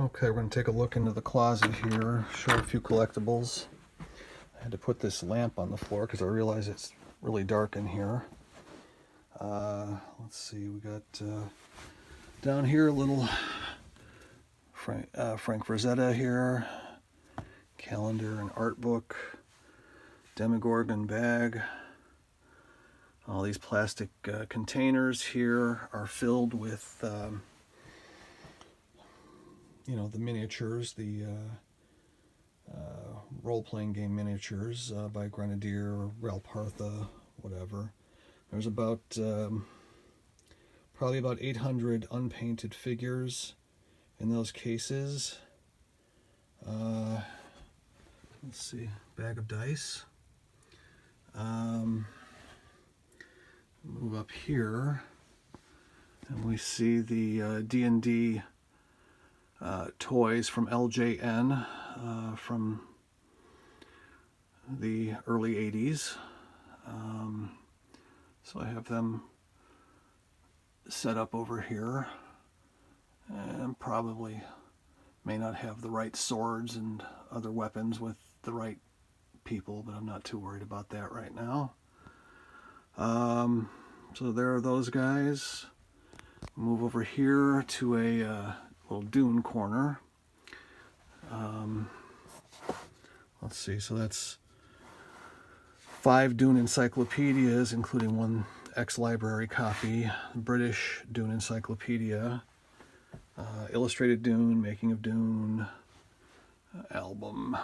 Okay, we're going to take a look into the closet here, show a few collectibles. I had to put this lamp on the floor because I realize it's really dark in here. Let's see, we got down here a little Frank Frazetta here, calendar and art book, Demogorgon bag. All these plastic containers here are filled with the miniatures, the role-playing game miniatures by Grenadier or Ralpartha, whatever. There's about probably about 800 unpainted figures in those cases. Let's see, bag of dice. Move up here, and we see the D&D toys from LJN from the early 80s. So I have them set up over here, and probably may not have the right swords and other weapons with the right people, but I'm not too worried about that right now. So there are those guys. Move over here to a little Dune corner. Let's see, so that's 5 Dune encyclopedias, including one ex-library copy, British Dune Encyclopedia, Illustrated Dune, Making of Dune, album,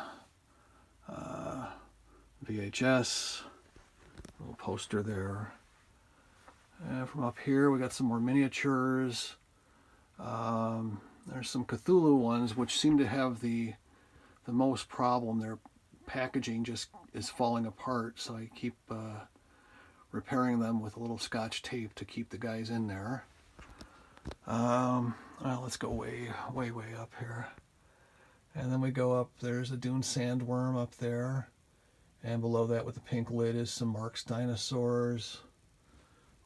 VHS, little poster there. And from up here we got some more miniatures. There's some Cthulhu ones which seem to have the most problem. Their packaging just is falling apart, so I keep repairing them with a little Scotch tape to keep the guys in there. Well, let's go way up here. And then we go up, there's a Dune sandworm up there. And below that with the pink lid is some Marx dinosaurs.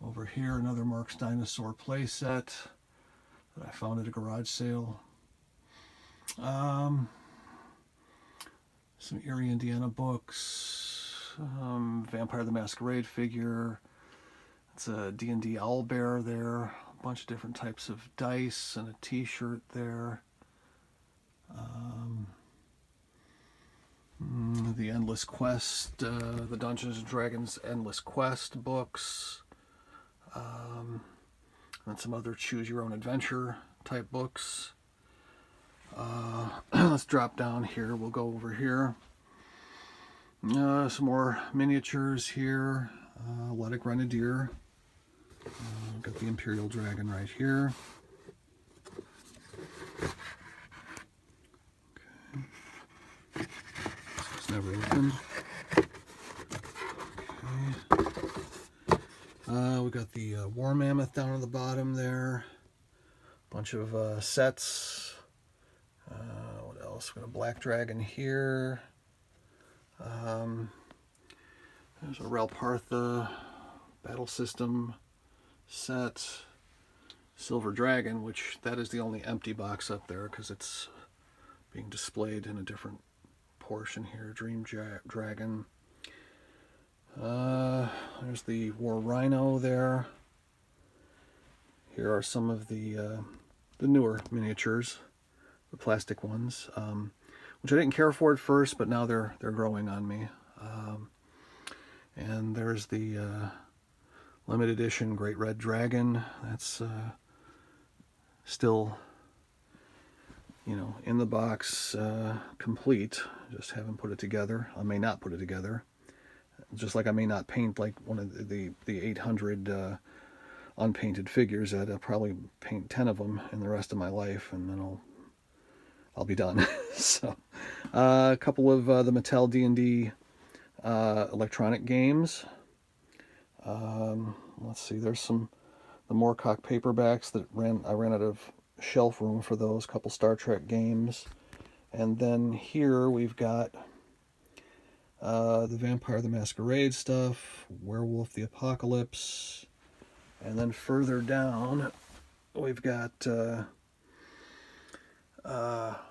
Over here, another Marx dinosaur playset that I found at a garage sale. Some Erie, Indiana books. Vampire the Masquerade figure. It's a D&D owlbear there. A bunch of different types of dice and a t-shirt there. The Endless Quest, the Dungeons and Dragons Endless Quest books. And some other choose your own adventure type books. Let's drop down here. We'll go over here. Some more miniatures here. A lot of Grenadier. Got the Imperial Dragon right here. Okay. It's never opened. Okay. We got the War Mammoth down on the bottom there. Bunch of sets. What else? We got a Black Dragon here. There's a Ralpartha battle system set. Silver Dragon, which that is the only empty box up there because it's being displayed in a different portion here. Dream Dragon. There's the War Rhino there. Here are some of the newer miniatures, the plastic ones, which I didn't care for at first, but now they're growing on me. And there's the limited edition Great Red Dragon. That's still, in the box, complete. Just haven't put it together. I may not put it together. Just like I may not paint like one of the 800 unpainted figures. I'll probably paint 10 of them in the rest of my life, and then I'll be done. So, a couple of the Mattel D&D electronic games. Let's see. There's the Moorcock paperbacks that I ran out of shelf room for those. Couple Star Trek games, and then here we've got the Vampire the Masquerade stuff, Werewolf the Apocalypse, and then further down we've got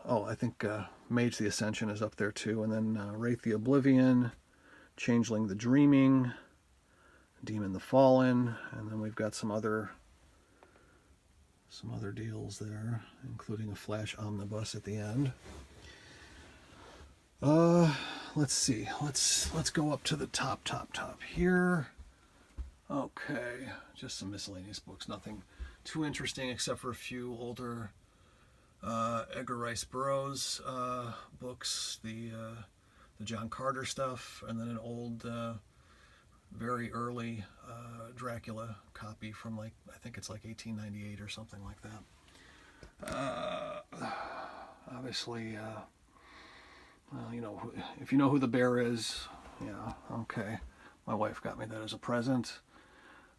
oh, I think Mage the Ascension is up there too. And then Wraith the Oblivion, Changeling the Dreaming, Demon the Fallen, and then we've got some other deals there, including a Flash Omnibus at the end. Let's see. Let's go up to the top here. Okay, just some miscellaneous books. Nothing too interesting except for a few older Edgar Rice Burroughs books, the John Carter stuff, and then an old, very early Dracula copy from I think it's 1898 or something like that. Obviously, well, if you know who the bear is, yeah, okay. My wife got me that as a present.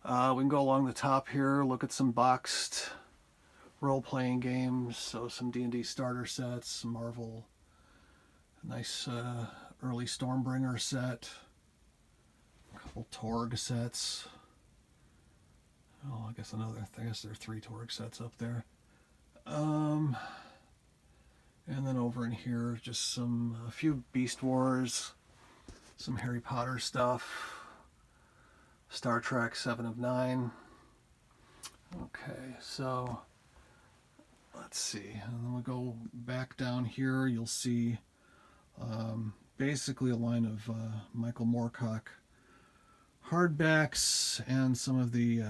We can go along the top here, look at some boxed role-playing games, so some D&D starter sets, some Marvel, nice early Stormbringer set, a couple Torg sets. Oh, I guess there are 3 Torg sets up there. And then over in here, just a few Beast Wars, some Harry Potter stuff, Star Trek 7 of 9. Okay, so let's see. And then we'll go back down here. You'll see basically a line of Michael Moorcock hardbacks and some of the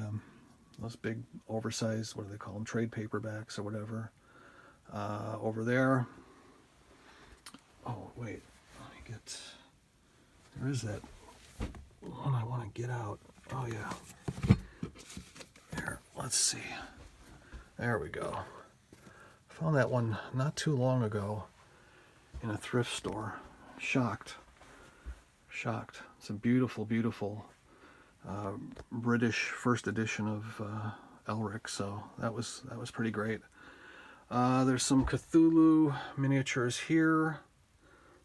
those big oversized, what do they call them, trade paperbacks or whatever, over there. Oh, wait. Let me get... There is that one I want to get out. Oh, yeah. There. Let's see. There we go. Found that one not too long ago in a thrift store. Shocked. It's a beautiful, beautiful British first edition of Elric, so that was pretty great. There's some Cthulhu miniatures here,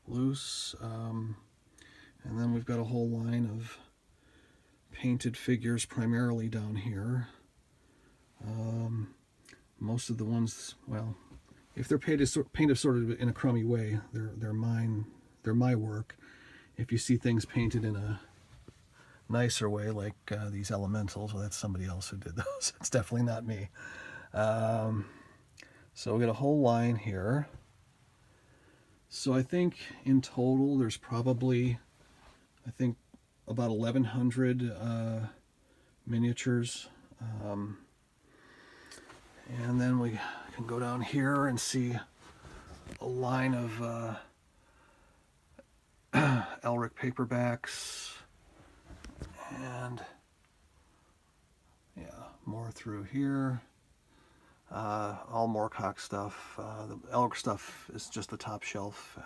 loose, and then we've got a whole line of painted figures primarily down here. Most of the ones, well, if they're painted sort of in a crummy way, they're mine. They're my work. If you see things painted in a nicer way, like these elementals, well, that's somebody else who did those. It's definitely not me. So we got a whole line here. So I think in total there's probably, about 1,100 miniatures. And then we can go down here and see a line of Elric paperbacks, and yeah, more through here. All Moorcock stuff. The Elric stuff is just the top shelf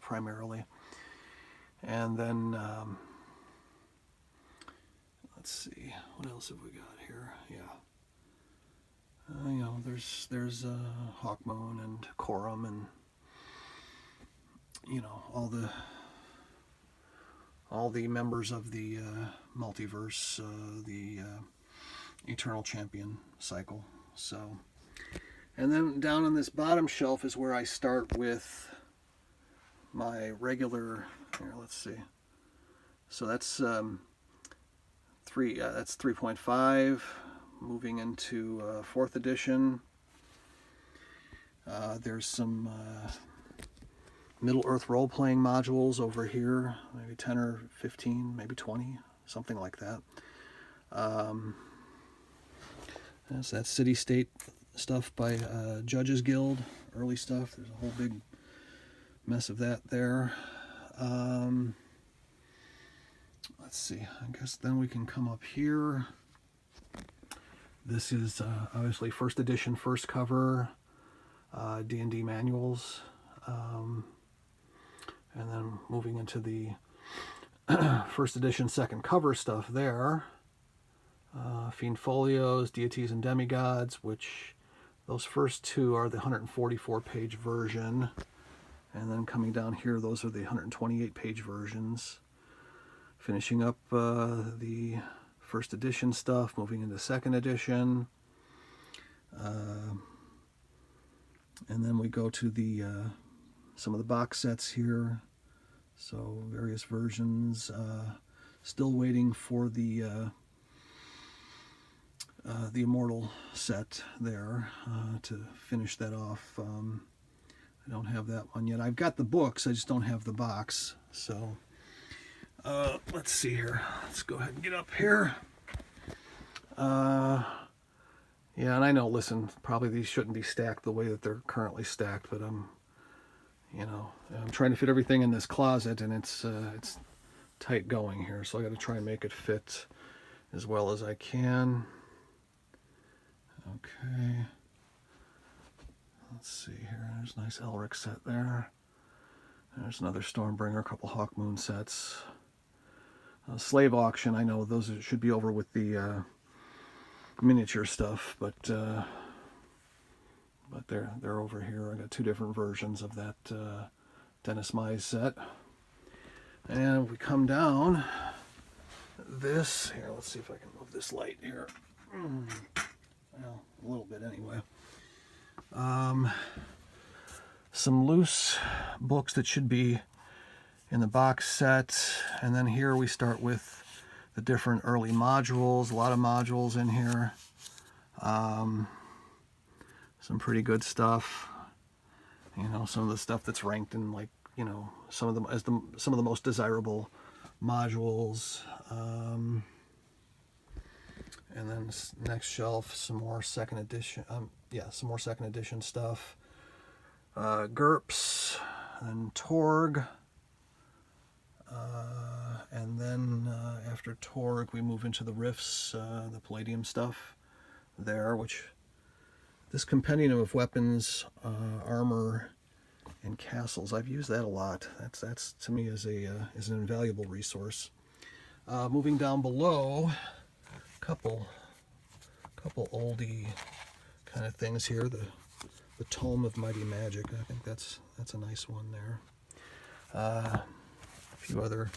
primarily. And then let's see, what else have we got here? Yeah. There's Hawkmoon and Corum and all the members of the multiverse, the Eternal Champion cycle. So, and then down on this bottom shelf is where I start with my regular. Here, let's see. So that's 3.5. Moving into 4th edition. There's some Middle-earth role-playing modules over here, maybe 10 or 15, maybe 20, something like that. That's that city-state stuff by Judges Guild, early stuff. There's a whole big mess of that there. Let's see, I guess then we can come up here. This is obviously 1st edition, first cover, D&D manuals. And then moving into the 1st edition, second cover stuff there. Fiend Folios, Deities and Demigods, which those first 2 are the 144-page version. And then coming down here, those are the 128-page versions. Finishing up the 1st edition stuff, moving into 2nd edition. And then we go to the some of the box sets here. So various versions. Still waiting for the Immortal set there to finish that off. I don't have that one yet. I've got the books, I just don't have the box. So let's see here. Let's go ahead and get up here. Yeah, and I know, listen, probably these shouldn't be stacked the way that they're currently stacked, but I'm trying to fit everything in this closet, and it's tight going here, so I got to try and make it fit as well as I can. Okay. Let's see here. There's a nice Elric set there. There's another Stormbringer, a couple Hawkmoon sets. Slave Auction, I know those should be over with the miniature stuff, but they're over here. I got two different versions of that Dennis Mize set. And we come down this here. Let's see if I can move this light here. Well, a little bit anyway. Some loose books that should be in the box set, and then here we start with the different early modules. A lot of modules in here. Some pretty good stuff. Some of the stuff that's ranked in, like, some of them as some of the most desirable modules. And then next shelf, some more second edition. Some more second edition stuff. GURPS and Torg. And then after Torg, we move into the Rifts, the Palladium stuff there, which this compendium of weapons, armor, and castles, I've used that a lot. That's to me is an invaluable resource. Moving down below, couple oldie kind of things here. The Tome of Mighty Magic. I think that's a nice one there. A few other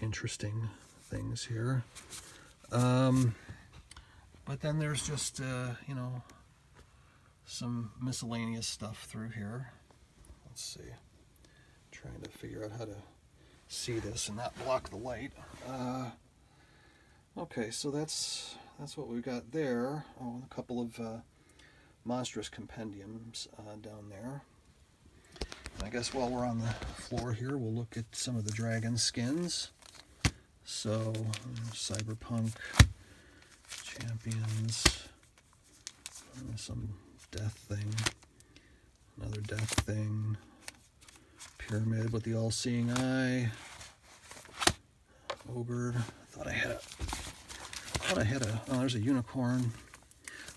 interesting things here. But then there's just some miscellaneous stuff through here. Let's see. Trying to figure out how to see this and not block the light. Okay, so that's what we've got there. Oh, a couple of monstrous compendiums down there. And I guess while we're on the floor here, we'll look at some of the dragon skins. So, Cyberpunk, Champions, some death thing, another death thing, Pyramid with the all-seeing eye, Ogre. Thought I had a. Oh, there's a unicorn.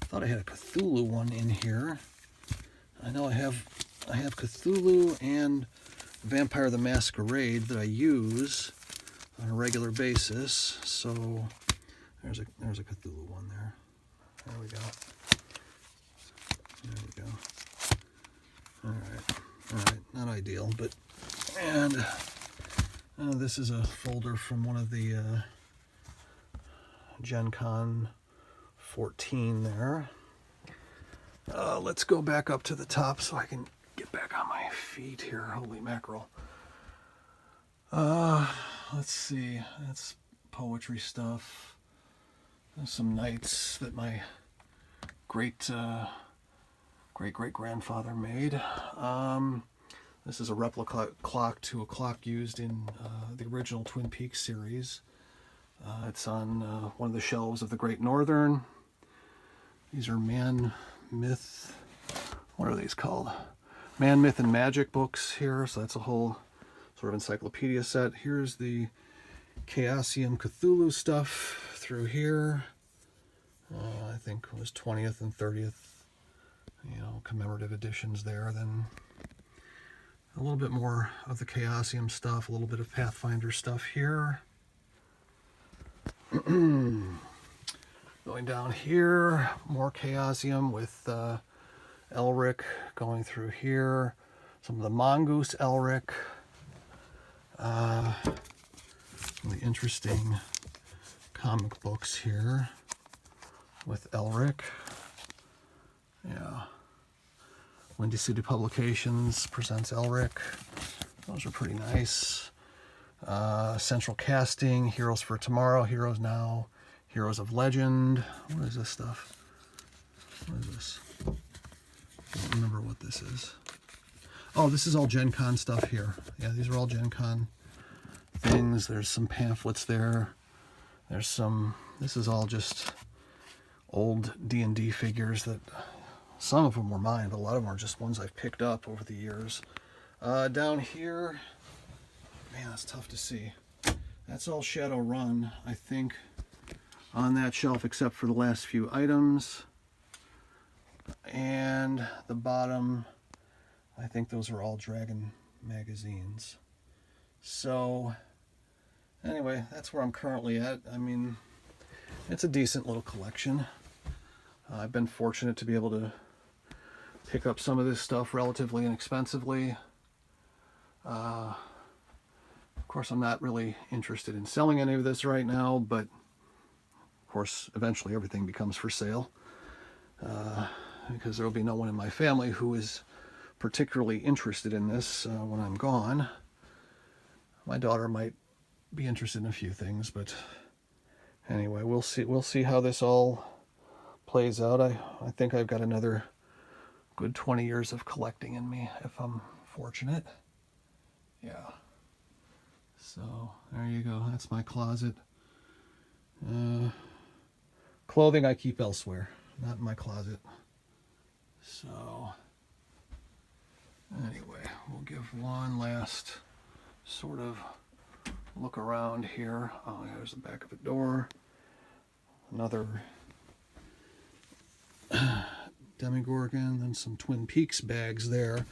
Thought I had a Cthulhu one in here. I know I have Cthulhu and Vampire the Masquerade that I use on a regular basis. So there's a Cthulhu one there. There we go. There we go. All right. Not ideal, but this is a folder from one of the Gen Con 14 there. Let's go back up to the top so I can get back on my feet here. Holy mackerel. Let's see. That's poetry stuff. There's some knights that my great-great-grandfather made. This is a replica clock to a clock used in the original Twin Peaks series. It's on one of the shelves of the Great Northern. These are Man, Myth, what are these called? Man, Myth, and Magic books here. So that's a whole sort of encyclopedia set. Here's the Chaosium Cthulhu stuff through here. I think it was 20th and 30th, commemorative editions there. Then a little bit more of the Chaosium stuff, a little bit of Pathfinder stuff here. Going down here, more Chaosium with Elric going through here. Some of the Mongoose Elric. Really interesting comic books here with Elric. Yeah. Windy City Publications presents Elric. Those are pretty nice. Central Casting, Heroes for Tomorrow, Heroes Now, Heroes of Legend. What is this stuff? What is this? I don't remember what this is. Oh, this is all Gen Con stuff here. Yeah, these are all Gen Con things. There's some pamphlets there. There's some, this is all just old D&D figures that, some of them were mine, but a lot of them are just ones I've picked up over the years. Down here, man, it's tough to see. That's all Shadowrun, I think, on that shelf, except for the last few items. And the bottom, I think those are all Dragon magazines. So, anyway, that's where I'm currently at. I mean, it's a decent little collection. I've been fortunate to be able to pick up some of this stuff relatively inexpensively. Of course, I'm not really interested in selling any of this right now, but of course, eventually everything becomes for sale. Because there will be no one in my family who is particularly interested in this when I'm gone. My daughter might be interested in a few things, but anyway, we'll see how this all plays out. I think I've got another good 20 years of collecting in me if I'm fortunate. Yeah. So there you go. That's my closet. Clothing I keep elsewhere, not in my closet. So anyway, we'll give one last sort of look around here. Oh, there's the back of a door. Another Demogorgon, then some Twin Peaks bags there.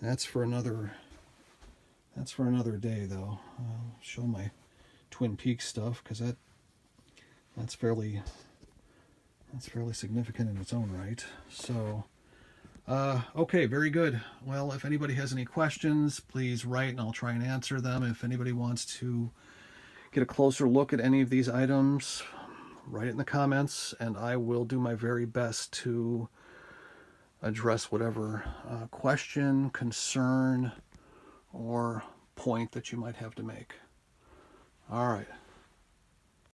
That's for another day, though. I'll show my Twin Peaks stuff because that's fairly significant in its own right. So, okay, very good. Well, if anybody has any questions, please write and I'll try and answer them. If anybody wants to get a closer look at any of these items, write it in the comments and I will do my very best to address whatever question, concern, or point that you might have to make. All right.